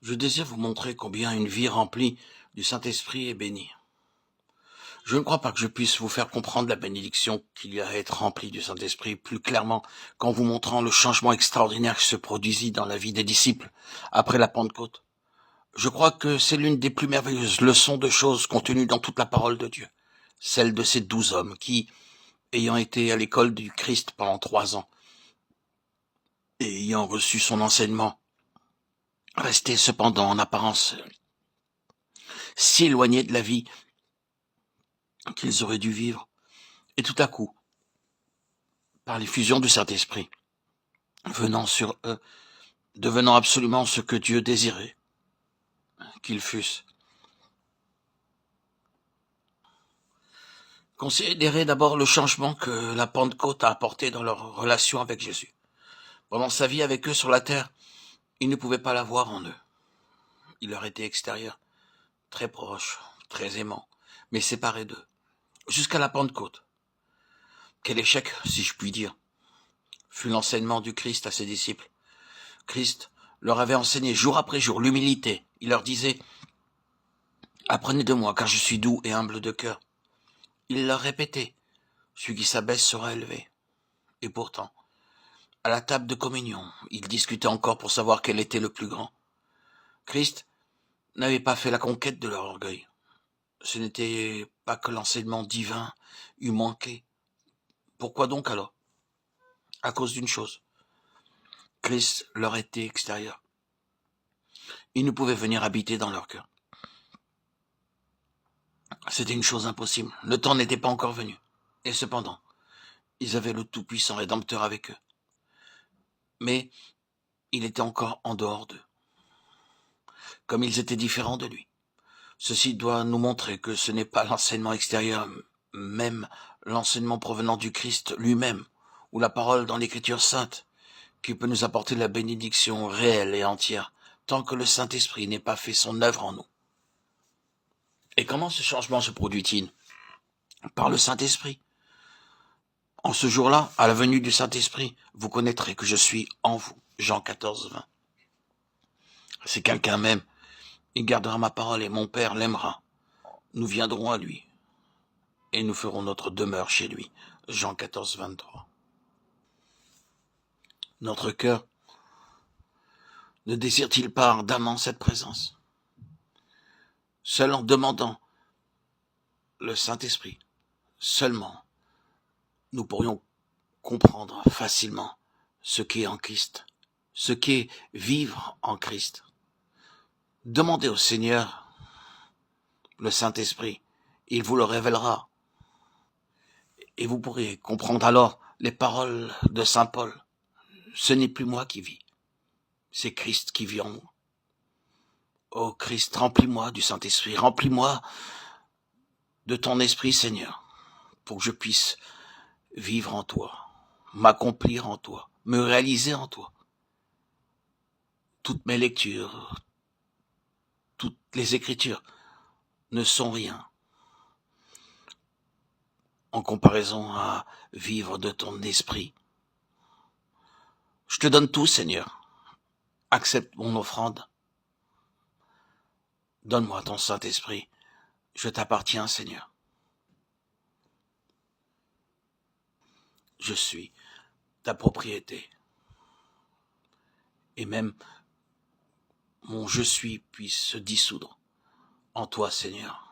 Je désire vous montrer combien une vie remplie du Saint-Esprit est bénie. Je ne crois pas que je puisse vous faire comprendre la bénédiction qu'il y a à être rempli du Saint-Esprit plus clairement qu'en vous montrant le changement extraordinaire qui se produisit dans la vie des disciples après la Pentecôte. Je crois que c'est l'une des plus merveilleuses leçons de choses contenues dans toute la parole de Dieu, celle de ces 12 hommes qui, ayant été à l'école du Christ pendant 3 ans et ayant reçu son enseignement, restaient cependant en apparence si éloignés de la vie qu'ils auraient dû vivre, et tout à coup, par l'effusion du Saint-Esprit, venant sur eux, devenant absolument ce que Dieu désirait qu'ils fussent. Considérez d'abord le changement que la Pentecôte a apporté dans leur relation avec Jésus. Pendant sa vie avec eux sur la terre, ils ne pouvaient pas la voir en eux. Il leur était extérieur, très proche, très aimant, mais séparé d'eux, jusqu'à la Pentecôte. Quel échec, si je puis dire, fut l'enseignement du Christ à ses disciples. Christ leur avait enseigné jour après jour l'humilité. Il leur disait « Apprenez de moi, car je suis doux et humble de cœur. » Il leur répétait « Celui qui s'abaisse sera élevé. » Et pourtant, à la table de communion, ils discutaient encore pour savoir quel était le plus grand. Christ n'avait pas fait la conquête de leur orgueil. Ce n'était pas que l'enseignement divin eût manqué. Pourquoi donc alors? À cause d'une chose. Christ leur était extérieur. Il ne pouvait venir habiter dans leur cœur. C'était une chose impossible. Le temps n'était pas encore venu. Et cependant, ils avaient le Tout-Puissant Rédempteur avec eux. Mais il était encore en dehors d'eux. Comme ils étaient différents de lui. Ceci doit nous montrer que ce n'est pas l'enseignement extérieur, même l'enseignement provenant du Christ lui-même, ou la parole dans l'Écriture sainte, qui peut nous apporter la bénédiction réelle et entière, tant que le Saint-Esprit n'ait pas fait son œuvre en nous. Et comment ce changement se produit-il? Par le Saint-Esprit. En ce jour-là, à la venue du Saint-Esprit, vous connaîtrez que je suis en vous. Jean 14, 20. Si quelqu'un m'aime, il gardera ma parole et mon Père l'aimera. Nous viendrons à lui et nous ferons notre demeure chez lui. Jean 14, 23. Notre cœur ne désire-t-il pas ardemment cette présence? Seul en demandant le Saint-Esprit, seulement, nous pourrions comprendre facilement ce qu'est en Christ, ce qu'est vivre en Christ. Demandez au Seigneur le Saint-Esprit, il vous le révélera. Et vous pourrez comprendre alors les paroles de Saint Paul. Ce n'est plus moi qui vis, c'est Christ qui vit en moi. Ô Christ, remplis-moi du Saint-Esprit, remplis-moi de ton Esprit, Seigneur, pour que je puisse vivre en toi, m'accomplir en toi, me réaliser en toi. Toutes mes lectures, toutes les Écritures ne sont rien en comparaison à vivre de ton Esprit. Je te donne tout, Seigneur. Accepte mon offrande. Donne-moi ton Saint-Esprit. Je t'appartiens, Seigneur. Je suis ta propriété. Et même mon je suis puisse se dissoudre en toi, Seigneur.